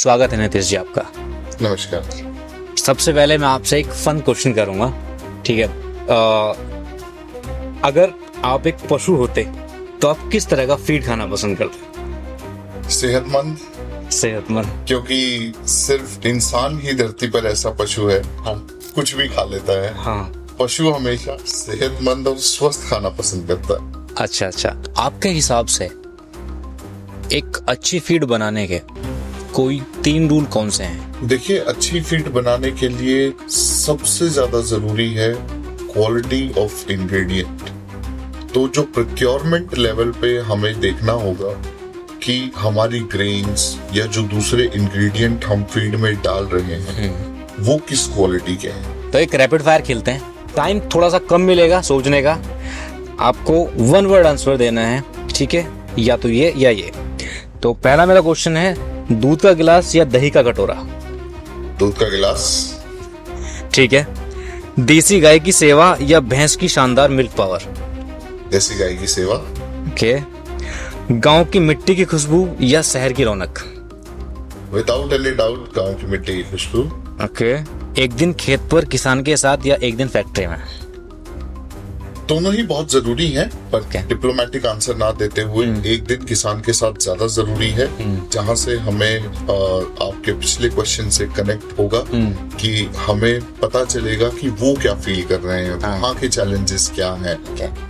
स्वागत है नितेश जी आपका। नमस्कार। सबसे पहले मैं आपसे एक फन क्वेश्चन करूंगा, ठीक है? अगर आप एक पशु होते तो आप किस तरह का फीड खाना पसंद करते? सेहतमंद। क्योंकि सिर्फ इंसान ही धरती पर ऐसा पशु है, हाँ। कुछ भी खा लेता है। हाँ। पशु हमेशा सेहतमंद और स्वस्थ खाना पसंद करता है। अच्छा, आपके हिसाब से एक अच्छी फीड बनाने के कोई 3 रूल कौन से हैं? देखिए, अच्छी फीड बनाने के लिए सबसे ज्यादा जरूरी है क्वालिटी ऑफ इंग्रेडिएंट। तो जो प्रोक्योरमेंट लेवल पे हमें देखना होगा कि हमारी ग्रेन्स या जो दूसरे इंग्रेडिएंट हम फीड में डाल रहे हैं वो किस क्वालिटी के हैं। तो एक रैपिड फायर खेलते हैं, टाइम थोड़ा सा कम मिलेगा सोचने का। आपको 1 वर्ड आंसर देना है, ठीक है? या तो ये या ये। तो पहला मेरा क्वेश्चन है, दूध का गिलास या दही का कटोरा? दूध का गिलास। ठीक है। देसी गाय की सेवा या भैंस की शानदार मिल्क पावर? देसी गाय की सेवा। ओके। गांव की मिट्टी की खुशबू या शहर की रौनक? विदाउट एनी डाउट गांव की मिट्टी की खुशबू। ओके। एक दिन खेत पर किसान के साथ या एक दिन फैक्ट्री में? दोनों ही बहुत जरूरी हैं, पर Okay. डिप्लोमेटिक आंसर ना देते हुए एक दिन किसान के साथ ज्यादा जरूरी है, जहां से हमें आपके पिछले क्वेश्चन से कनेक्ट होगा कि हमें पता चलेगा कि वो क्या फील कर रहे हैं, वहाँ के चैलेंजेस क्या हैं।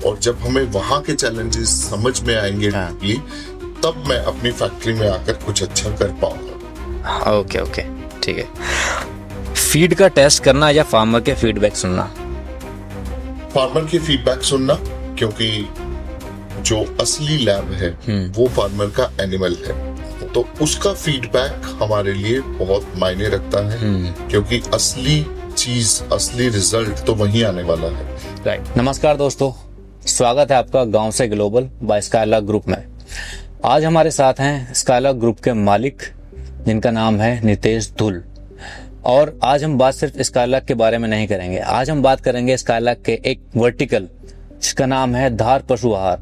और जब हमें वहाँ के चैलेंजेस समझ में आएंगे तब मैं अपनी फैक्ट्री में आकर कुछ अच्छा कर पाऊंगा। ओके, ठीक है। फीड का टेस्ट करना या फार्मर के फीडबैक सुनना? फार्मर की फीडबैक सुनना, क्योंकि जो असली लैब है वो फार्मर का एनिमल है, तो उसका फीडबैक हमारे लिए बहुत मायने रखता है, क्योंकि असली चीज, असली रिजल्ट तो वहीं आने वाला है। राइट। नमस्कार दोस्तों, स्वागत है आपका गांव से ग्लोबल बाय स्काईलार्क ग्रुप में। आज हमारे साथ हैं स्काईलार्क ग्रुप के मालिक, जिनका नाम है नितेश धुल। और आज हम बात सिर्फ स्काईलार्क के बारे में नहीं करेंगे, आज हम बात करेंगे स्काईलार्क के एक वर्टिकल जिसका नाम है धार पशु आहार।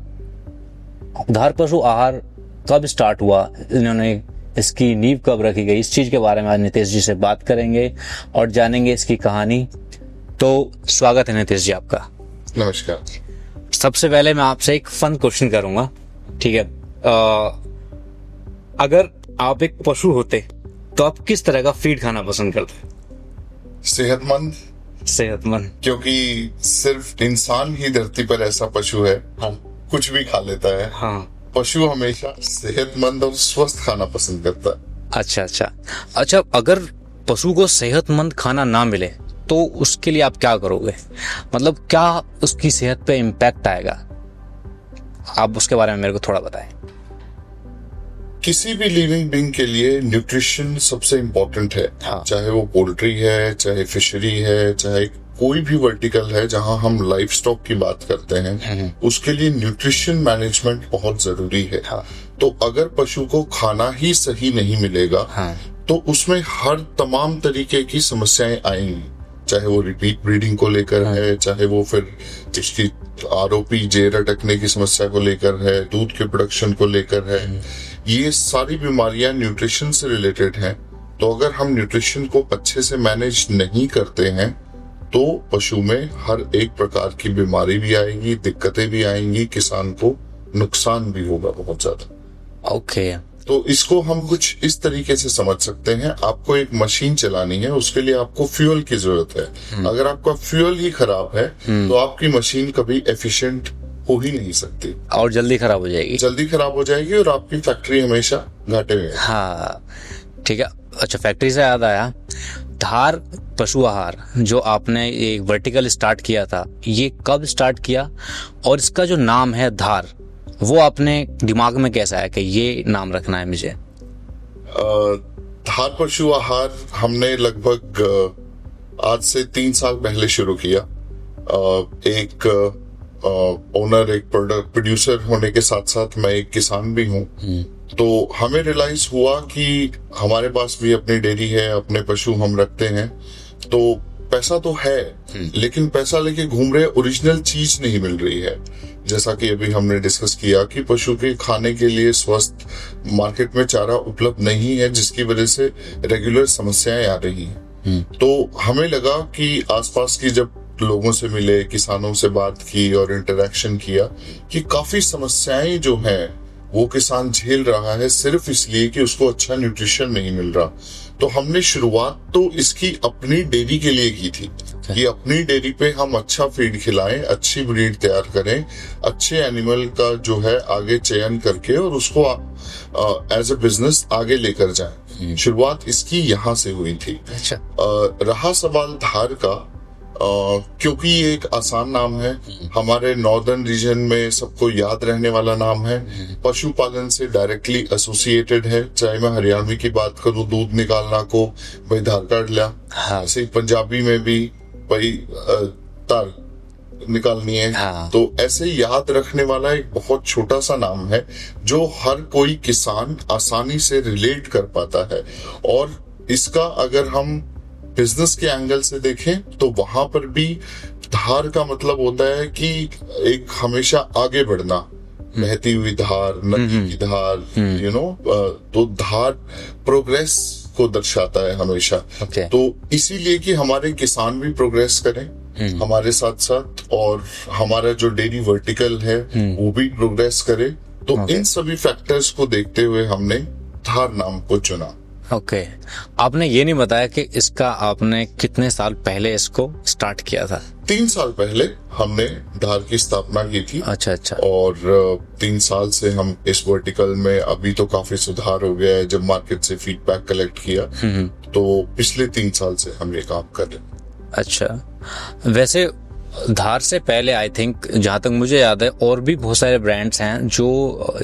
धार पशु आहार कब स्टार्ट हुआ, इन्होंने इसकी नींव कब रखी गई, इस चीज के बारे में आज नितेश जी से बात करेंगे और जानेंगे इसकी कहानी। तो स्वागत है नितेश जी आपका। नमस्कार। सबसे पहले मैं आपसे एक फन क्वेश्चन करूंगा, ठीक है? अगर आप एक पशु होते तो आप किस तरह का फीड खाना पसंद करते? सेहतमंद। क्योंकि सिर्फ इंसान ही धरती पर ऐसा पशु है, हाँ। कुछ भी खा लेता है। हाँ। पशु हमेशा सेहतमंद और स्वस्थ खाना पसंद करता है। अच्छा, अगर पशु को सेहतमंद खाना ना मिले तो उसके लिए आप क्या करोगे? मतलब क्या उसकी सेहत पे इम्पैक्ट आएगा? आप उसके बारे में मेरे को थोड़ा बताएं। किसी भी लिविंग बीइंग के लिए न्यूट्रिशन सबसे इम्पोर्टेंट है। हाँ। चाहे वो पोल्ट्री है, चाहे फिशरी है, चाहे कोई भी वर्टिकल है जहां हम लाइफ स्टॉक की बात करते हैं, उसके लिए न्यूट्रिशन मैनेजमेंट बहुत जरूरी है। हाँ। तो अगर पशु को खाना ही सही नहीं मिलेगा, हाँ। तो उसमें हर तमाम तरीके की समस्याएं आएंगी, चाहे वो रिपीट ब्रीडिंग को लेकर है, चाहे वो फिर इसकी आरओपी जेर अटकने की समस्या को लेकर है, दूध के प्रोडक्शन को लेकर है। ये सारी बीमारियां न्यूट्रिशन से रिलेटेड हैं। तो अगर हम न्यूट्रिशन को अच्छे से मैनेज नहीं करते हैं तो पशु में हर एक प्रकार की बीमारी भी आएगी, दिक्कतें भी आएंगी, किसान को नुकसान भी होगा बहुत ज्यादा। ओके। तो इसको हम कुछ इस तरीके से समझ सकते हैं। आपको एक मशीन चलानी है, उसके लिए आपको फ्यूल की जरूरत है। अगर आपका फ्यूल ही खराब है तो आपकी मशीन कभी एफिशिएंट हो ही नहीं सकती और जल्दी खराब हो जाएगी और आपकी फैक्ट्री हमेशा घाटे में है। हाँ, ठीक है। अच्छा, फैक्ट्री से याद आया, धार पशु आहार जो आपने एक वर्टिकल स्टार्ट किया था, ये कब स्टार्ट किया और इसका जो नाम है धार, वो आपने दिमाग में कैसा आया कि ये नाम रखना है मुझे? धार पशु आहार हमने लगभग आज से 3 साल पहले शुरू किया। एक ओनर, एक प्रोड्यूसर होने के साथ साथ मैं एक किसान भी हूँ। तो हमें रियलाइज हुआ कि हमारे पास भी अपनी डेयरी है, अपने पशु हम रखते हैं। तो पैसा तो है, लेकिन पैसा लेके घूम रहे, ओरिजिनल चीज नहीं मिल रही है। जैसा कि अभी हमने डिस्कस किया कि पशु के खाने के लिए स्वस्थ मार्केट में चारा उपलब्ध नहीं है, जिसकी वजह से रेगुलर समस्याएं आ रही हैं। तो हमें लगा कि आसपास की जब लोगों से मिले, किसानों से बात की और इंटरेक्शन किया कि काफी समस्याएं जो हैं वो किसान झेल रहा है सिर्फ इसलिए कि उसको अच्छा न्यूट्रिशन नहीं मिल रहा। तो हमने शुरुआत तो इसकी अपनी डेयरी के लिए की थी कि अपनी डेयरी पे हम अच्छा फीड खिलाएं, अच्छी ब्रीड तैयार करें, अच्छे एनिमल का जो है आगे चयन करके और उसको एज अ बिजनेस आगे लेकर जाएं। शुरुआत इसकी यहाँ से हुई थी। अच्छा। रहा सवाल धार का, क्योंकि ये एक आसान नाम है, हमारे नॉर्दर्न रीजन में सबको याद रहने वाला नाम है, पशुपालन से डायरेक्टली एसोसिएटेड है। चाहे मैं हरियाणवी की बात करूं, दूध निकालना को भाई धार काट लिया, ऐसे ही पंजाबी में भी भाई तार निकालनी है। तो ऐसे याद रखने वाला एक बहुत छोटा सा नाम है जो हर कोई किसान आसानी से रिलेट कर पाता है। और इसका अगर हम बिजनेस के एंगल से देखें तो वहां पर भी धार का मतलब होता है कि एक हमेशा आगे बढ़ना, बहती हुई धार, नदी की धार, तो धार प्रोग्रेस को दर्शाता है हमेशा। तो इसीलिए कि हमारे किसान भी प्रोग्रेस करें हमारे साथ साथ, और हमारा जो डेयरी वर्टिकल है वो भी प्रोग्रेस करे। तो इन सभी फैक्टर्स को देखते हुए हमने धार नाम को चुना। ओके। आपने ये नहीं बताया कि इसका आपने कितने साल पहले इसको स्टार्ट किया था? 3 साल पहले हमने धार की स्थापना की थी। अच्छा अच्छा। और 3 साल से हम इस वर्टिकल में, अभी तो काफी सुधार हो गया है जब मार्केट से फीडबैक कलेक्ट किया, तो पिछले 3 साल से हम ये काम कर रहे हैं। अच्छा। वैसे धार से पहले आई थिंक, जहां तक मुझे याद है, और भी बहुत सारे ब्रांड्स हैं जो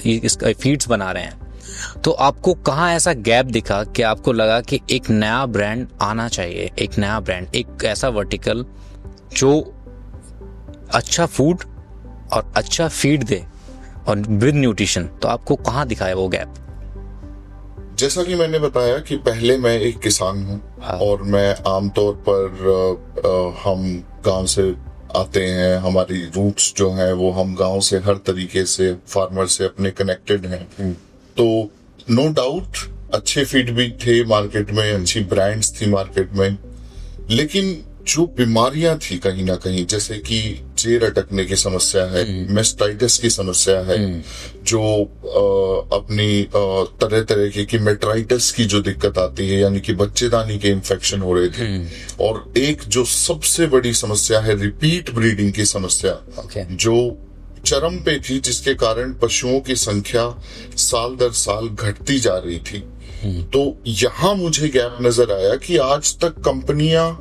इसका फीड्स बना रहे हैं। तो आपको कहाँ ऐसा गैप दिखा कि आपको लगा कि एक नया ब्रांड आना चाहिए, एक नया ब्रांड, एक ऐसा वर्टिकल जो अच्छा फूड और अच्छा फीड दे और विद न्यूट्रिशन? तो आपको कहाँ दिखा है वो गैप? जैसा कि मैंने बताया कि पहले मैं एक किसान हूँ, और मैं आमतौर पर हम गांव से आते हैं, हमारी रूट्स जो हैं वो हम गांव से हर तरीके से फार्मर से अपने कनेक्टेड हैं। तो नो डाउट अच्छे फीड भी थे मार्केट में, अच्छी ब्रांड्स थी मार्केट में, लेकिन जो बीमारियां थी कहीं ना कहीं, जैसे कि जेर अटकने की समस्या है, मेस्टाइटिस की समस्या है, जो अपनी तरह तरह की मेट्राइटिस की जो दिक्कत आती है, यानी कि बच्चेदानी के इन्फेक्शन हो रहे थे, और एक जो सबसे बड़ी समस्या है रिपीट ब्रीडिंग की समस्या, जो चरम पे थी, जिसके कारण पशुओं की संख्या साल दर साल घटती जा रही थी। तो यहाँ मुझे गैप नजर आया कि आज तक कंपनियां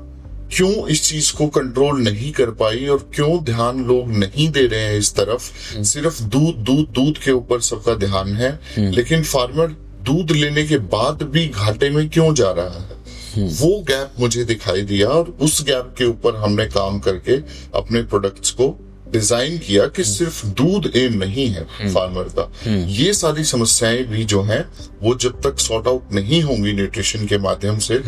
क्यों इस चीज को कंट्रोल नहीं कर पाई, और क्यों ध्यान लोग नहीं दे रहे हैं इस तरफ। सिर्फ दूध दूध दूध के ऊपर सबका ध्यान है, लेकिन फार्मर दूध लेने के बाद भी घाटे में क्यों जा रहा है। वो गैप मुझे दिखाई दिया, और उस गैप के ऊपर हमने काम करके अपने प्रोडक्ट्स को डिजाइन किया कि सिर्फ दूध एम नहीं है फार्मर का, ये सारी समस्याएं भी जो हैं वो जब तक सॉर्ट आउट नहीं होंगी न्यूट्रिशन के माध्यम से,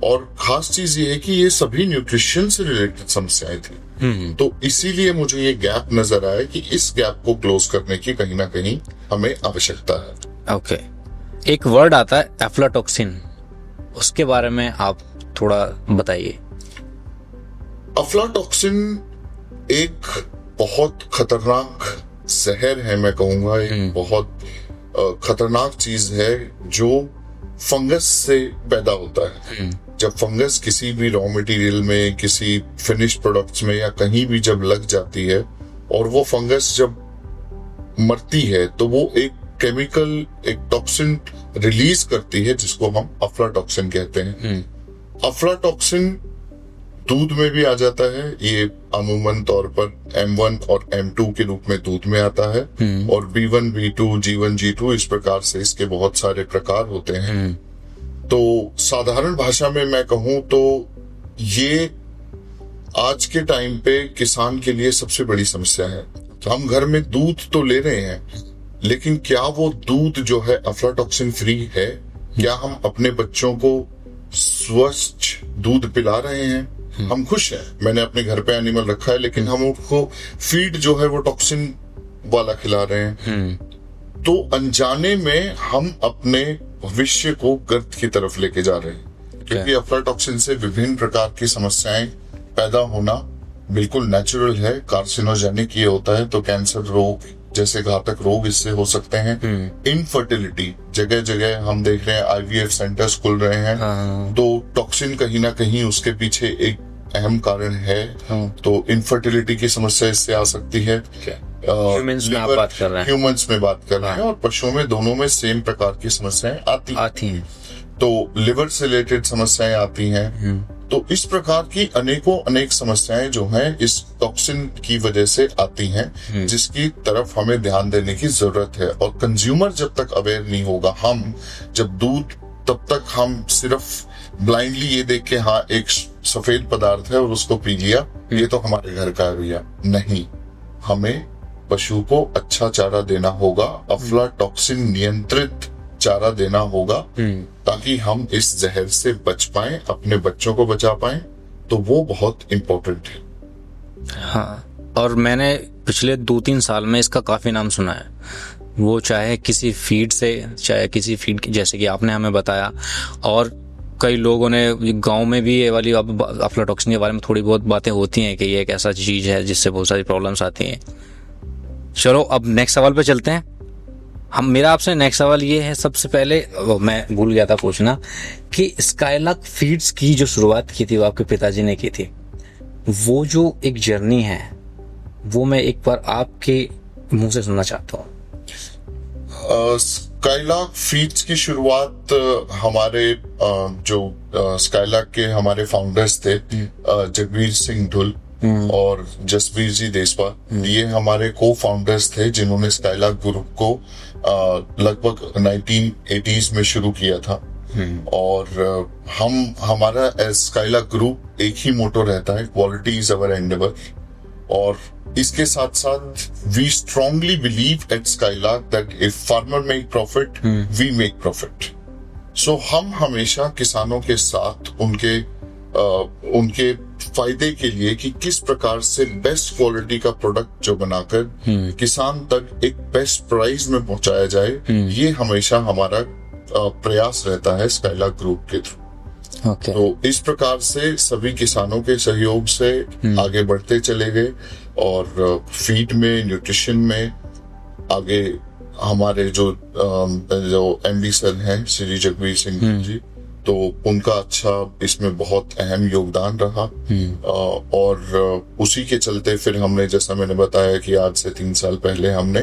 और खास चीज ये है कि ये सभी न्यूट्रिशन से रिलेटेड समस्याएं थी। तो इसीलिए मुझे ये गैप नजर आया कि इस गैप को क्लोज करने की कहीं ना कहीं हमें आवश्यकता है। ओके। एक वर्ड आता है एफ्लाटॉक्सिन, उसके बारे में आप थोड़ा बताइए। अफ्लाटॉक्सिन एक बहुत खतरनाक जहर है, मैं कहूंगा एक बहुत खतरनाक चीज है जो फंगस से पैदा होता है। जब फंगस किसी भी रॉ मटेरियल में, किसी फिनिश प्रोडक्ट्स में या कहीं भी जब लग जाती है, और वो फंगस जब मरती है, तो वो एक केमिकल, एक टॉक्सिन रिलीज करती है जिसको हम अफ्लाटॉक्सिन कहते हैं। अफ्लाटॉक्सिन दूध में भी आ जाता है, ये अमूमन तौर पर M1 और M2 के रूप में दूध में आता है, और B1, B2, G1, G2 इस प्रकार से इसके बहुत सारे प्रकार होते हैं। तो साधारण भाषा में मैं कहूं तो ये आज के टाइम पे किसान के लिए सबसे बड़ी समस्या है। हम घर में दूध तो ले रहे हैं, लेकिन क्या वो दूध जो है अफ्लाटॉक्सिन फ्री है? क्या हम अपने बच्चों को स्वच्छ दूध पिला रहे हैं? हम खुश हैं, मैंने अपने घर पे एनिमल रखा है, लेकिन हम उनको फीड जो है वो टॉक्सिन वाला खिला रहे हैं। तो अनजाने में हम अपने भविष्य को गर्त की तरफ लेके जा रहे हैं, क्योंकि अफ्लाटॉक्सिन से विभिन्न प्रकार की समस्याएं पैदा होना बिल्कुल नेचुरल है। कार्सिनोजेनिक ये होता है, तो कैंसर रोग जैसे घातक रोग इससे हो सकते हैं। इनफर्टिलिटी, जगह जगह हम देख रहे हैं IVF सेंटर्स खुल रहे हैं, तो टॉक्सिन कहीं ना कहीं उसके पीछे एक अहम कारण है। तो इनफर्टिलिटी की समस्या इससे आ सकती है। ह्यूमंस में आप बात कर रहे हैं, ह्यूमंस में बात कर रहे हैं, और पशुओं में, दोनों में सेम प्रकार की समस्याएं आती हैं। तो लिवर से रिलेटेड समस्याएं आती हैं। तो इस प्रकार की अनेक समस्याएं जो हैं इस टॉक्सिन की वजह से आती हैं, जिसकी तरफ हमें ध्यान देने की जरूरत है। और कंज्यूमर जब तक अवेयर नहीं होगा, हम जब दूध, तब तक हम सिर्फ ब्लाइंडली ये देख के हाँ एक सफेद पदार्थ है और उसको पी लिया, ये तो हमारे घर का है भैया, नहीं, हमें पशु को अच्छा चारा देना होगा, अफ्लाटॉक्सिन नियंत्रित चारा देना होगा, ताकि हम इस जहर से बच पाएं, अपने बच्चों को बचा पाएं। तो वो बहुत इम्पोर्टेंट है। हाँ, और मैंने पिछले 2-3 साल में इसका काफी नाम सुना है। वो चाहे किसी फीड से, चाहे किसी फीड, जैसे कि आपने हमें बताया, और कई लोगों ने गांव में भी ये वाली अफ्लाटॉक्सिन के बारे में थोड़ी बहुत बातें होती हैं कि ये एक ऐसा चीज है जिससे बहुत सारी प्रॉब्लम्स आती हैं। चलो अब नेक्स्ट सवाल पे चलते हैं। मेरा आपसे नेक्स्ट सवाल ये है, सबसे पहले मैं भूल गया था पूछना कि स्काईलार्क फीड्स की जो शुरुआत की थी वो आपके पिताजी ने की थी, वो जो एक जर्नी है वो मैं एक बार आपके मुंह से सुनना चाहता हूँ। स्काईलार्क फीड्स की शुरुआत हमारे जो स्काईलार्क के हमारे फाउंडर्स थे, जगवीर सिंह ढुल और जसबीर जी देशपाल, ये हमारे को फाउंडर्स थे जिन्होंने स्काईलार्क ग्रुप को लगभग 1980s में शुरू किया था। और हमारा स्काईलार्क ग्रुप एक ही मोटो रहता है, क्वालिटी इज अवर एंडेवर। और इसके साथ साथ we strongly believe at Skylark that if farmer make profit, we make profit. So हम हमेशा किसानों के साथ उनके फायदे के लिए कि किस प्रकार से बेस्ट क्वालिटी का प्रोडक्ट जो बनाकर किसान तक एक बेस्ट प्राइस में पहुंचाया जाए, ये हमेशा हमारा प्रयास रहता है स्काईलार्क ग्रुप के थ्रू। तो इस प्रकार से सभी किसानों के सहयोग से आगे बढ़ते चले गए, और फीड में, न्यूट्रिशन में आगे हमारे जो MD सर हैं श्री जगवीर सिंह जी, तो उनका अच्छा इसमें बहुत अहम योगदान रहा। और उसी के चलते फिर हमने, जैसा मैंने बताया कि आज से 3 साल पहले हमने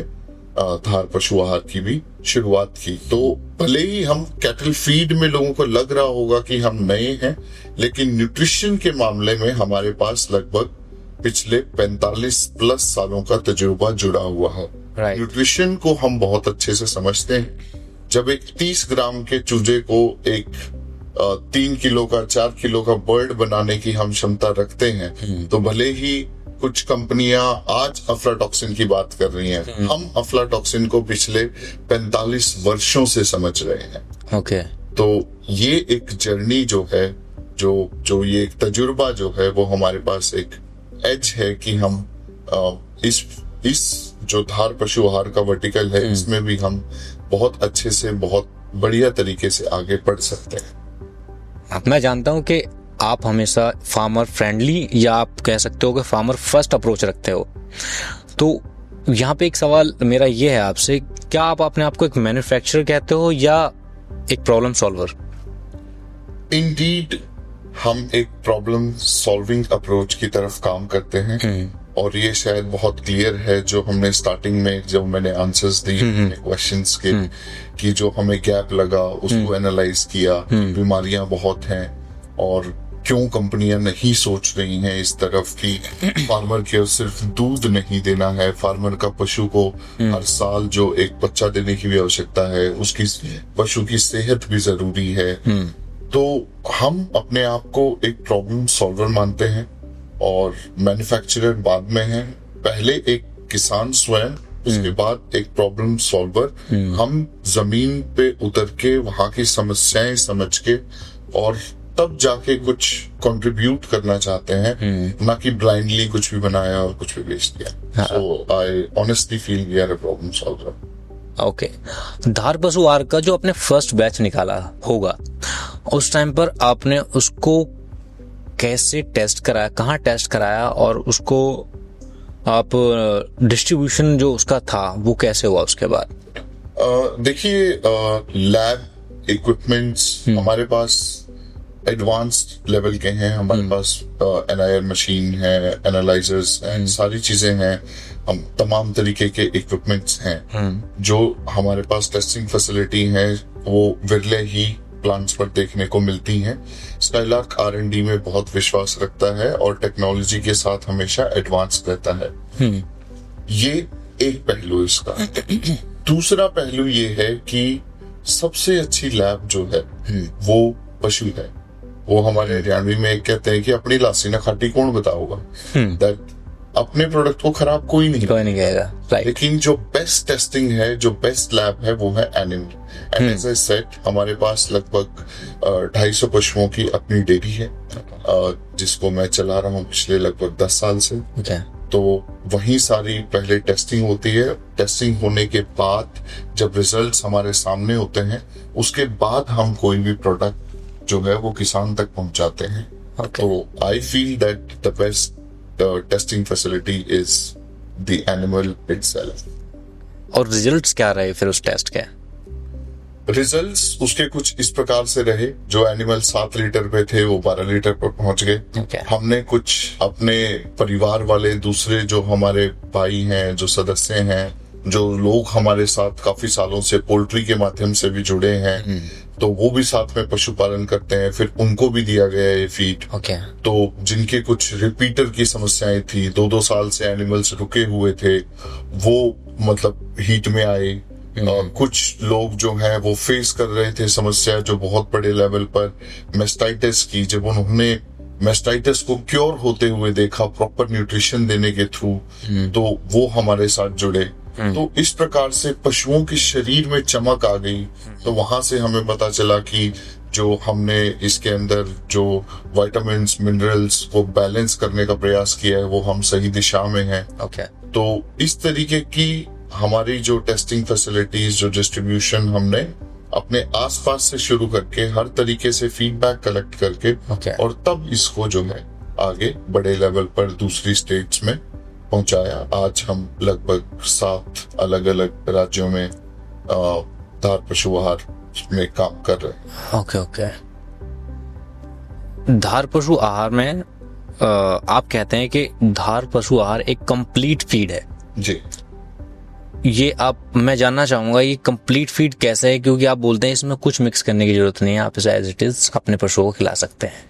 धार पशु आहार की भी शुरुआत की। तो भले ही हम कैटल फीड में लोगों को लग रहा होगा कि हम नए हैं, लेकिन न्यूट्रिशन के मामले में हमारे पास लगभग पिछले 45+ सालों का तजुर्बा जुड़ा हुआ है। न्यूट्रिशन को हम बहुत अच्छे से समझते हैं। जब एक 30 ग्राम के चूजे को एक 3 किलो का, 4 किलो का बर्ड बनाने की हम क्षमता रखते हैं, तो भले ही कुछ कंपनियां आज अफ्लाटॉक्सिन की बात कर रही हैं, हम अफ्लाटॉक्सिन को पिछले 45 वर्षों से समझ रहे हैं। तो ये एक जर्नी जो है, जो ये एक तजुर्बा जो है, वो हमारे पास एक एज है कि हम इस जो धार पशु आहार का वर्टिकल है, इसमें भी हम बहुत अच्छे से, बहुत बढ़िया तरीके से आगे बढ़ सकते हैं। मैं जानता हूं कि आप हमेशा फार्मर फ्रेंडली, या आप कह सकते हो कि फार्मर फर्स्ट अप्रोच रखते हो। तो यहाँ पे एक सवाल मेरा ये है आपसे, क्या आप अपने आप को एक मैन्युफैक्चरर कहते हो या एक प्रॉब्लम सॉल्वर? इंडीड हम एक प्रॉब्लम सॉल्विंग अप्रोच की तरफ काम करते हैं, और ये शायद बहुत क्लियर है जो हमने स्टार्टिंग में, जब मैंने आंसर्स दी क्वेश्चंस के, कि जो हमें गैप लगा उसको एनालाइज किया, बीमारियां बहुत हैं और क्यों कंपनियां नहीं सोच रही हैं इस तरफ कि फार्मर के सिर्फ दूध नहीं देना है, फार्मर का पशु को हर साल जो एक बच्चा देने की भी आवश्यकता है, उसकी पशु की सेहत भी जरूरी है। तो हम अपने आप को एक प्रॉब्लम सॉल्वर मानते हैं, और मैन्युफैक्चरर बाद में है। पहले एक किसान स्वयं, उसके बाद एक प्रॉब्लम सॉल्वर। हम जमीन पे उतर के वहां की समस्याएं समझ के और तब जाके कुछ कंट्रीब्यूट करना चाहते हैं, ना कि ब्लाइंडली कुछ भी बनाया और कुछ भी बेच दिया। So I honestly feel we are a problem solver. Okay, धार पशु आहार का जो आपने फर्स्ट बैच निकाला होगा, उस टाइम पर आपने उसको कैसे टेस्ट कराया, कहाँ टेस्ट कराया, और उसको आप डिस्ट्रीब्यूशन जो उसका था वो कैसे हुआ उसके बाद? देखिए, लैब इक्विपमेंट्स हमारे पास एडवांस्ड लेवल के हैं। हमारे पास NIR मशीन है, एनालाइजर्स हैं, सारी चीजें हैं। हम तमाम तरीके के इक्विपमेंट्स हैं। जो हमारे पास टेस्टिंग फैसिलिटी है वो विरले ही प्लांट्स पर देखने को मिलती हैं। स्काईलार्क R&D में बहुत विश्वास रखता है और टेक्नोलॉजी के साथ हमेशा एडवांस रहता है। ये एक पहलू इसका। दूसरा पहलू ये है कि सबसे अच्छी लैब जो है वो पशु है। वो हमारे हरियाणवी में कहते हैं कि अपनी लासी न खाटी कौन बताओगा। दैट अपने प्रोडक्ट को खराब कोई नहीं कहेगा। लेकिन जो बेस्ट टेस्टिंग है, जो बेस्ट लैब है, वो है animal. And as I said, हमारे पास लगभग 250 पशुओं की अपनी डेयरी है, जिसको मैं चला रहा हूँ पिछले लगभग 10 साल से। तो वही सारी पहले टेस्टिंग होती है। टेस्टिंग होने के बाद जब रिजल्ट्स हमारे सामने होते हैं, उसके बाद हम कोई भी प्रोडक्ट जो है वो किसान तक पहुंचाते हैं। तो I feel that the best testing facility is the animal itself. और रिजल्ट्स क्या रहे फिर उस टेस्ट के? रिजल्ट्स उसके कुछ इस प्रकार से रहे, जो एनिमल 7 लीटर पे थे वो 12 लीटर पर पहुंच गए। हमने कुछ अपने परिवार वाले दूसरे जो हमारे भाई हैं, जो सदस्य हैं, जो लोग हमारे साथ काफी सालों से पोल्ट्री के माध्यम से भी जुड़े हैं, तो वो भी साथ में पशुपालन करते हैं, फिर उनको भी दिया गया ये फीड। तो जिनके कुछ रिपीटर की समस्याएं थी, 2-2 साल से एनिमल्स रुके हुए थे, वो मतलब हीट में आए। कुछ लोग जो हैं वो फेस कर रहे थे समस्या जो बहुत बड़े लेवल पर मेस्टाइटिस की। जब उन्होंने मेस्टाइटिस को क्योर होते हुए देखा प्रॉपर न्यूट्रिशन देने के थ्रू, तो वो हमारे साथ जुड़े। तो इस प्रकार से पशुओं के शरीर में चमक आ गई। तो वहां से हमें पता चला कि जो हमने इसके अंदर जो विटामिन्स, मिनरल्स वो बैलेंस करने का प्रयास किया है, वो हम सही दिशा में हैं। तो इस तरीके की हमारी जो टेस्टिंग फैसिलिटीज, जो डिस्ट्रीब्यूशन हमने अपने आसपास से शुरू करके हर तरीके से फीडबैक कलेक्ट करके और तब इसको जो है आगे बड़े लेवल पर दूसरी स्टेट्स में पहुंचाया। आज हम लगभग 7 अलग अलग राज्यों में धार पशु आहार में काम कर रहे हैं। धार पशु आहार में आप कहते हैं कि धार पशु आहार एक कंप्लीट फीड है जी। ये मैं जानना चाहूंगा ये कंप्लीट फीड कैसे है, क्योंकि आप बोलते हैं इसमें कुछ मिक्स करने की जरूरत नहीं है, आप इसे एज इट इज अपने पशुओं को खिला सकते हैं।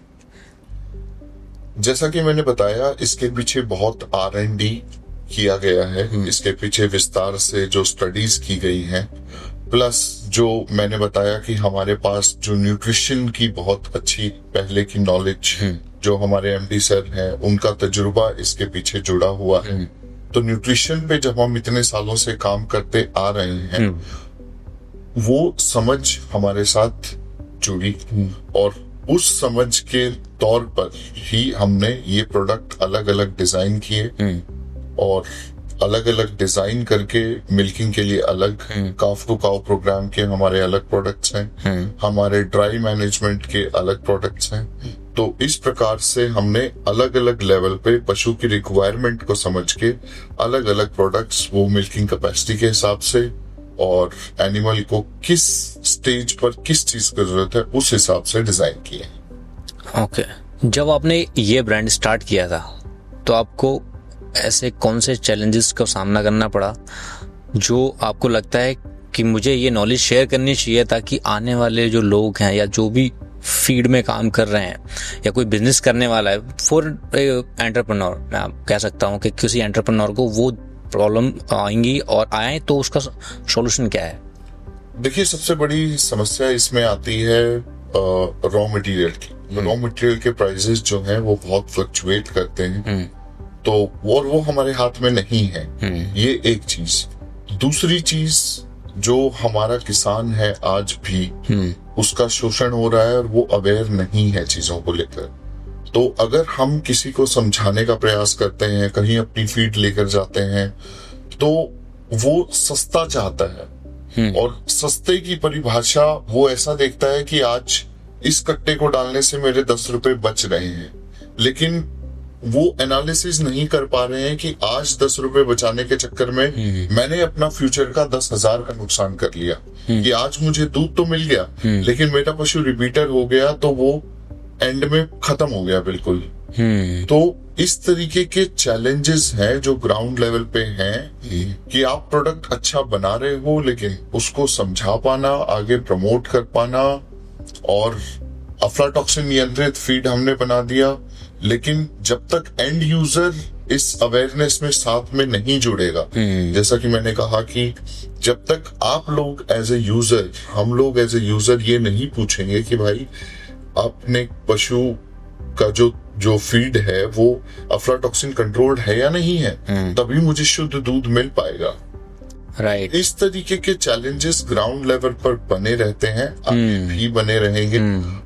जैसा कि मैंने बताया, इसके पीछे बहुत R&D किया गया है। इसके पीछे विस्तार से जो स्टडीज की गई हैं, प्लस जो मैंने बताया कि हमारे पास जो न्यूट्रिशन की बहुत अच्छी पहले की नॉलेज, जो हमारे MD सर हैं, उनका तजुर्बा इसके पीछे जुड़ा हुआ है। तो न्यूट्रिशन पे जब हम इतने सालों से काम करते आ रहे हैं, वो समझ हमारे साथ जुड़ी और उस समझ के तौर पर ही हमने ये प्रोडक्ट अलग अलग डिजाइन किए और अलग अलग डिजाइन करके मिल्किंग के लिए अलग, काफ टू काउ प्रोग्राम के हमारे अलग प्रोडक्ट्स हैं, हमारे ड्राई मैनेजमेंट के अलग प्रोडक्ट्स हैं। तो इस प्रकार से हमने अलग अलग लेवल पे पशु की रिक्वायरमेंट को समझ के अलग अलग प्रोडक्ट्स, वो मिल्किंग कैपेसिटी के हिसाब से और एनिमल को किस स्टेज पर किस चीज की जरूरत है उस हिसाब से डिजाइन किए। जब आपने ये ब्रांड स्टार्ट किया था तो आपको ऐसे कौन से चैलेंजेस का सामना करना पड़ा जो आपको लगता है कि मुझे ये नॉलेज शेयर करनी चाहिए ताकि आने वाले जो लोग हैं या जो भी फीड में काम कर रहे हैं या कोई बिजनेस करने वाला है, फॉर एंटरप्रेन्योर मैं कह सकता हूँ कि किसी एंटरप्रेन्योर को वो प्रॉब्लम आएंगी और आए तो उसका सॉल्यूशन क्या है? देखिए, सबसे बड़ी समस्या इसमें आती है रॉ मटेरियल की। रॉ मटेरियल के प्राइसेस जो हैं वो बहुत फ्लक्चुएट करते हैं, तो वो हमारे हाथ में नहीं है। ये एक चीज। दूसरी चीज, जो हमारा किसान है आज भी उसका शोषण हो रहा है और वो अवेयर नहीं है चीजों को लेकर। तो अगर हम किसी को समझाने का प्रयास करते हैं, कहीं अपनी फीड लेकर जाते हैं, तो वो सस्ता चाहता है और सस्ते की परिभाषा वो ऐसा देखता है कि आज इस कट्टे को डालने से मेरे 10 रुपए बच रहे हैं, लेकिन वो एनालिसिस नहीं कर पा रहे हैं कि आज 10 रुपए बचाने के चक्कर में मैंने अपना फ्यूचर का 10,000 का नुकसान कर लिया। कि आज मुझे दूध तो मिल गया लेकिन मेरा पशु रिपीटर हो गया तो वो एंड में खत्म हो गया बिल्कुल। तो इस तरीके के चैलेंजेस हैं जो ग्राउंड लेवल पे हैं कि आप प्रोडक्ट अच्छा बना रहे हो लेकिन उसको समझा पाना, आगे प्रमोट कर पाना। और अफ्लाटॉक्सिन नियंत्रित फीड हमने बना दिया, लेकिन जब तक एंड यूजर इस अवेयरनेस में साथ में नहीं जुड़ेगा, जैसा कि मैंने कहा कि जब तक आप लोग एज ए यूजर, हम लोग एज ए यूजर ये नहीं पूछेंगे कि भाई आपने पशु का जो फीड है वो अफ्लाटॉक्सिन कंट्रोल्ड है या नहीं है, तभी मुझे शुद्ध दूध मिल पाएगा। राइट। इस तरीके के चैलेंजेस ग्राउंड लेवल पर बने रहते हैं, आगे भी बने रहेंगे।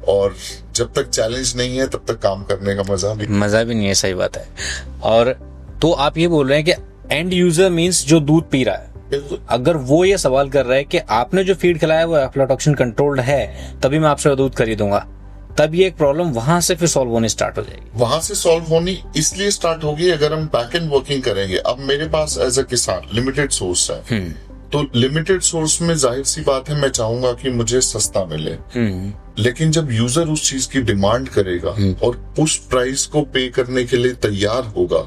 और जब तक चैलेंज नहीं है तब तक काम करने का मजा भी नहीं है। सही बात है। और तो आप ये बोल रहे हैं कि एंड यूजर मींस जो दूध पी रहा है, अगर वो ये सवाल कर रहा है कि आपने जो फीड खिलाया वो अफ्लाटॉक्सिन कंट्रोल्ड है तभी मैं आपसे दूध खरीदूंगा, तब ये एक प्रॉब्लम वहां से फिर सॉल्व होनी स्टार्ट हो जाएगी। वहां से सॉल्व होनी इसलिए स्टार्ट होगी अगर हम बैक एंड वर्किंग करेंगे। अब मेरे पास एज अ किसान लिमिटेड सोर्स है, तो लिमिटेड सोर्स में जाहिर सी बात है मैं चाहूंगा कि मुझे सस्ता मिले। लेकिन जब यूजर उस चीज की डिमांड करेगा और उस प्राइस को पे करने के लिए तैयार होगा,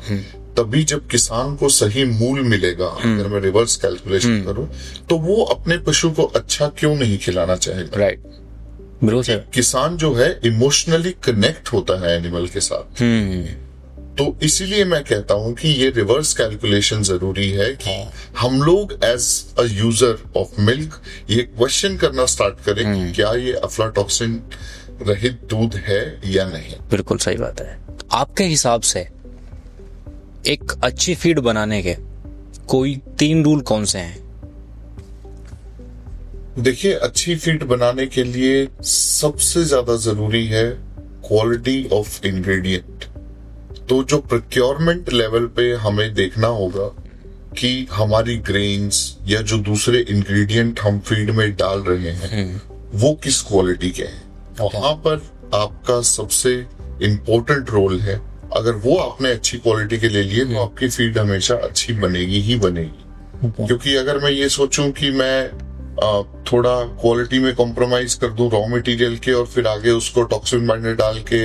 तभी जब किसान को सही मूल्य मिलेगा। अगर मैं रिवर्स कैलकुलेशन करूं तो वो अपने पशु को अच्छा क्यों नहीं खिलाना चाहेगा। राइट। किसान जो है इमोशनली कनेक्ट होता है एनिमल के साथ। तो इसीलिए मैं कहता हूं कि ये रिवर्स कैलकुलेशन जरूरी है कि हम लोग as a user of milk ये क्वेश्चन करना स्टार्ट करें कि क्या ये अफ्लाटॉक्सिन रहित दूध है या नहीं। बिल्कुल सही बात है। आपके हिसाब से एक अच्छी फीड बनाने के कोई 3 रूल कौन से हैं? देखिए, अच्छी फीड बनाने के लिए सबसे ज्यादा जरूरी है क्वालिटी ऑफ इंग्रेडिएंट। तो जो प्रोक्योरमेंट लेवल पे हमें देखना होगा कि हमारी ग्रेन्स या जो दूसरे इंग्रेडिएंट हम फीड में डाल रहे हैं वो किस क्वालिटी के हैं। वहां पर आपका सबसे इम्पोर्टेंट रोल है। अगर वो आपने अच्छी क्वालिटी के ले लिए तो आपकी फीड हमेशा अच्छी बनेगी ही बनेगी। क्योंकि अगर मैं ये सोचूं कि मैं थोड़ा क्वालिटी में कॉम्प्रोमाइज कर दूं रॉ मटेरियल के और फिर आगे उसको टॉक्सिन बाइंडर डाल के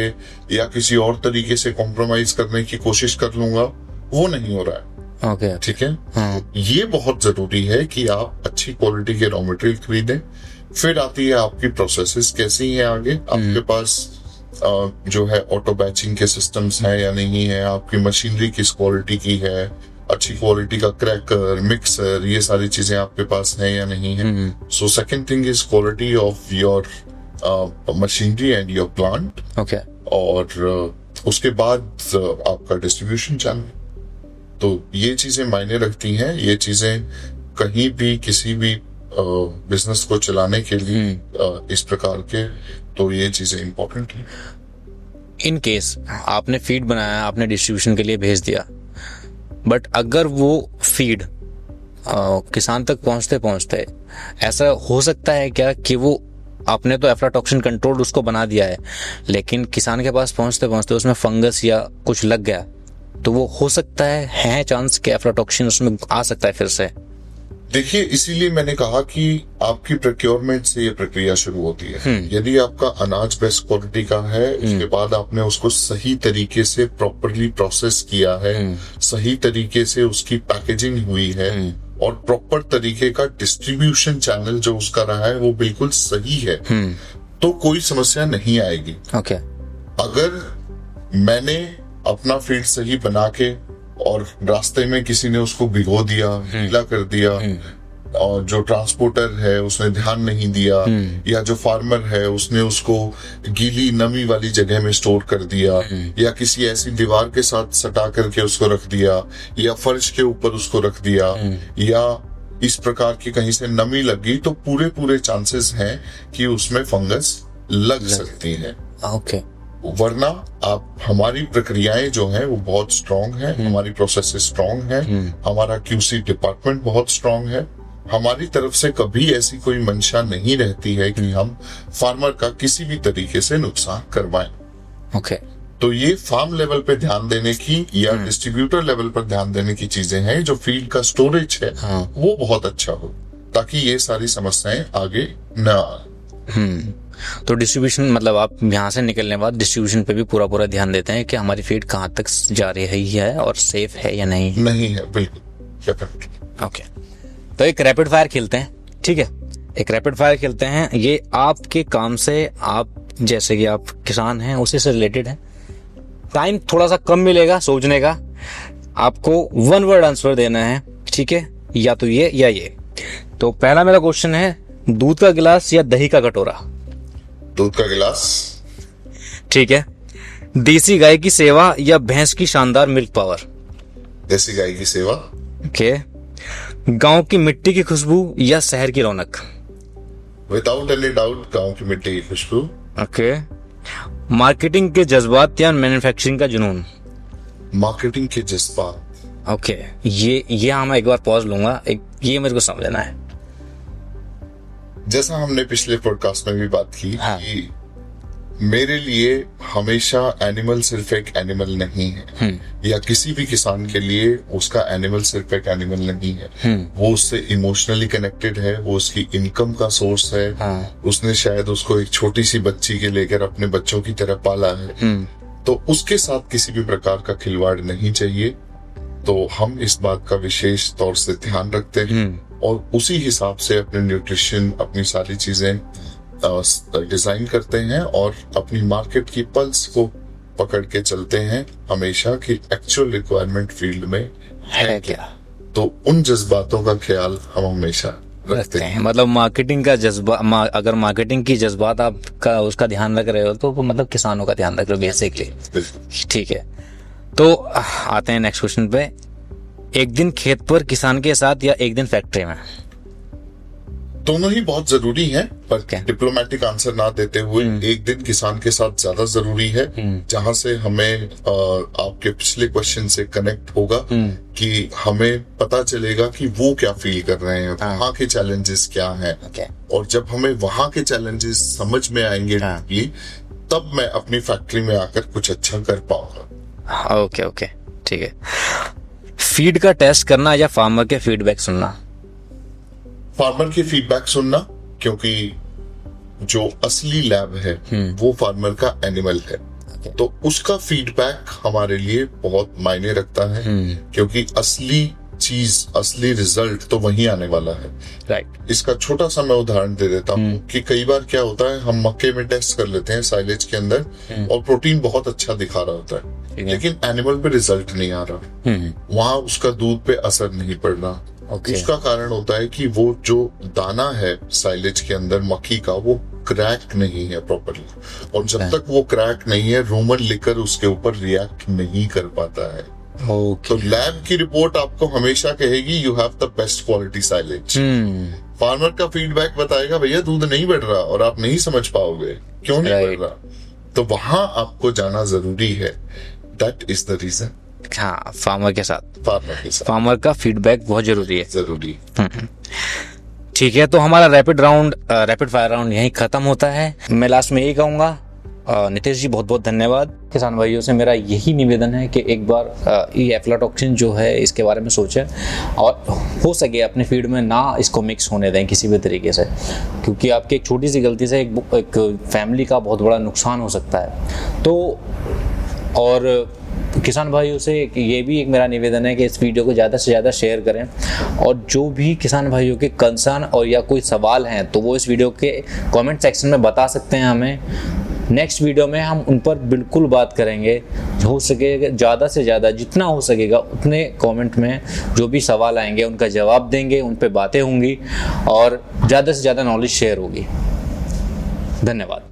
या किसी और तरीके से कॉम्प्रोमाइज करने की कोशिश कर लूंगा, वो नहीं हो रहा है। ओके, ठीक है। ये बहुत जरूरी है कि आप अच्छी क्वालिटी के रॉ मटेरियल खरीदें। फिर आती है आपकी प्रोसेसेस कैसी हैं आगे, आपके पास जो है ऑटो बैचिंग के सिस्टम्स हैं या नहीं है, आपकी मशीनरी किस क्वालिटी की है, अच्छी क्वालिटी का क्रैकर, मिक्सर, ये सारी चीजें आपके पास है या नहीं है। So second thing is quality of your machinery and your plant. Okay. और उसके बाद आपका डिस्ट्रीब्यूशन चैनल। तो ये चीजें मायने रखती हैं। ये चीजें कहीं भी किसी भी बिजनेस को चलाने के लिए इस प्रकार के, तो ये चीजें इंपॉर्टेंट हैं। इन केस आपने फीड बनाया, आपने डिस्ट्रीब्यूशन के लिए भेज दिया, बट अगर वो फीड किसान तक पहुंचते पहुंचते ऐसा हो सकता है क्या कि वो आपने तो अफ्लाटॉक्सिन कंट्रोल्ड उसको बना दिया है, लेकिन किसान के पास पहुंचते पहुंचते उसमें फंगस या कुछ लग गया, तो वो हो सकता है चांस कि अफ्लाटॉक्सिन उसमें आ सकता है फिर से? देखिए, इसीलिए मैंने कहा कि आपकी प्रोक्योरमेंट से ये प्रक्रिया शुरू होती है। यदि आपका अनाज बेस्ट क्वालिटी का है, उसके बाद आपने उसको सही तरीके से प्रॉपरली प्रोसेस किया है, सही तरीके से उसकी पैकेजिंग हुई है और प्रॉपर तरीके का डिस्ट्रीब्यूशन चैनल जो उसका रहा है वो बिल्कुल सही है, तो कोई समस्या नहीं आएगी। ओके। अगर मैंने अपना फीड सही बना के और रास्ते में किसी ने उसको भिगो दिया, गीला कर दिया, और जो ट्रांसपोर्टर है उसने ध्यान नहीं दिया, या जो फार्मर है उसने उसको गीली नमी वाली जगह में स्टोर कर दिया, या किसी ऐसी दीवार के साथ सटा करके उसको रख दिया, या फर्श के ऊपर उसको रख दिया, या इस प्रकार की कहीं से नमी लगी तो पूरे चांसेस हैं कि उसमें फंगस लग सकती है। ओके। वरना आप हमारी प्रक्रियाएं जो हैं वो बहुत स्ट्रांग है, हमारी प्रोसेसेस स्ट्रांग है, हमारा क्यूसी डिपार्टमेंट बहुत स्ट्रांग है। हमारी तरफ से कभी ऐसी कोई मंशा नहीं रहती है कि हम फार्मर का किसी भी तरीके से नुकसान करवाएं। ओके। तो ये फार्म लेवल पे ध्यान देने की या डिस्ट्रीब्यूटर लेवल पर ध्यान देने की चीजें हैं। जो फील्ड का स्टोरेज है वो बहुत अच्छा हो, ताकि ये सारी समस्याएं आगे न आए। तो डिस्ट्रीब्यूशन मतलब आप यहाँ से निकलने के बाद डिस्ट्रीब्यूशन पे भी पूरा ध्यान देते हैं कि हमारी फीड कहाँ तक जा रही है और सेफ है या नहीं है। बिल्कुल। ओके। तो एक रैपिड फायर खेलते हैं, ठीक है? एक रैपिड फायर खेलते हैं। ये आपके काम से, आप जैसे कि आप किसान हैं उसी से रिलेटेड है। टाइम थोड़ा सा कम मिलेगा सोचने का। आपको 1 वर्ड आंसर देना है, ठीक है? या तो ये या ये। तो पहला मेरा क्वेश्चन है, दूध का गिलास या दही का कटोरा? दूध का गिलास। ठीक है। देसी गाय की सेवा या भैंस की शानदार मिल्क पावर? देसी गाय की सेवा। ओके। गांव की मिट्टी की खुशबू या शहर की रौनक? विदाउट एनी डाउट गांव की मिट्टी की खुशबू। ओके। मार्केटिंग के जज्बात या मैन्युफैक्चरिंग का जुनून? मार्केटिंग के जज्बात। ओके। ये हम एक बार पॉज लूंगा, ये मेरे को समझना है। जैसा हमने पिछले पॉडकास्ट में भी बात की कि मेरे लिए हमेशा एनिमल सिर्फ एक एनिमल नहीं है, या किसी भी किसान के लिए उसका एनिमल सिर्फ एक एनिमल नहीं है। वो उससे इमोशनली कनेक्टेड है, वो उसकी इनकम का सोर्स है। उसने शायद उसको एक छोटी सी बच्ची के लेकर अपने बच्चों की तरह पाला है। तो उसके साथ किसी भी प्रकार का खिलवाड़ नहीं चाहिए। तो हम इस बात का विशेष तौर से ध्यान रखते हैं और उसी हिसाब से अपने न्यूट्रिशन, अपनी सारी चीजें डिजाइन करते हैं और अपनी मार्केट की पल्स को पकड़ के चलते हैं हमेशा कि एक्चुअल रिक्वायरमेंट फील्ड में है क्या। तो उन जज्बातों का ख्याल हम हमेशा रखते हैं। मतलब मार्केटिंग का जज्बा, अगर मार्केटिंग की जज्बात आपका उसका ध्यान रख रहे हो तो मतलब किसानों का ध्यान रख रहे हो बेसिकली। ठीक है। तो आते हैं नेक्स्ट क्वेश्चन पे। एक दिन खेत पर किसान के साथ या एक दिन फैक्ट्री में? दोनों ही बहुत जरूरी हैं, पर डिप्लोमेटिक आंसर ना देते हुए एक दिन किसान के साथ ज्यादा जरूरी है, जहां से हमें आपके पिछले क्वेश्चन से कनेक्ट होगा कि हमें पता चलेगा कि वो क्या फील कर रहे हैं, वहाँ के चैलेंजेस क्या हैं। और जब हमें वहाँ के चैलेंजेस समझ में आएंगे तब मैं अपनी फैक्ट्री में आकर कुछ अच्छा कर पाऊंगा। ओके, ठीक है। फीड का टेस्ट करना या फार्मर के फीडबैक सुनना? फार्मर की फीडबैक सुनना, क्योंकि जो असली लैब है वो फार्मर का एनिमल है। तो उसका फीडबैक हमारे लिए बहुत मायने रखता है, क्योंकि असली चीज, असली रिजल्ट तो वहीं आने वाला है। राइट। इसका छोटा सा मैं उदाहरण दे देता हूँ कि कई बार क्या होता है, हम मक्के में टेस्ट कर लेते हैं साइलेज के अंदर और प्रोटीन बहुत अच्छा दिखा रहा होता है, लेकिन एनिमल पे रिजल्ट नहीं आ रहा, वहां उसका दूध पे असर नहीं पड़ रहा। उसका कारण होता है कि वो जो दाना है साइलेज के अंदर मक्खी का, वो क्रैक नहीं है प्रॉपरली, और जब तक वो क्रैक नहीं है रोमन लिकर उसके ऊपर रिएक्ट नहीं कर पाता है। तो लैब की रिपोर्ट आपको हमेशा कहेगी you have the best quality silage. Farmer का फीडबैक बताएगा भैया दूध नहीं बढ़ रहा, और आप नहीं समझ पाओगे क्यों नहीं बढ़ रहा। तो वहां आपको जाना जरूरी है। That is the reason. हाँ, फार्मर के साथ फार्मर का फीडबैक बहुत जरूरी है। ठीक है। तो हमारा रैपिड फायर राउंड यहीं खत्म होता है। मैं लास्ट में यही कहूंगा, नितेश जी बहुत बहुत धन्यवाद। किसान भाइयों से मेरा यही निवेदन है कि एक बार ये एफ्लाटॉक्सिन जो है इसके बारे में सोचें, और हो सके अपने फीड में ना इसको मिक्स होने दें किसी भी तरीके से, क्योंकि आपकी एक छोटी सी गलती से एक फैमिली का बहुत बड़ा नुकसान हो सकता है। तो और किसान भाइयों से ये भी एक मेरा निवेदन है कि इस वीडियो को ज़्यादा से ज़्यादा शेयर करें, और जो भी किसान भाइयों के कंसर्न और या कोई सवाल हैं तो वो इस वीडियो के कमेंट सेक्शन में बता सकते हैं हमें। नेक्स्ट वीडियो में हम उन पर बिल्कुल बात करेंगे। हो सके ज़्यादा से ज़्यादा, जितना हो सकेगा उतने कमेंट में जो भी सवाल आएंगे उनका जवाब देंगे, उन पर बातें होंगी और ज़्यादा से ज़्यादा नॉलेज शेयर होगी। धन्यवाद।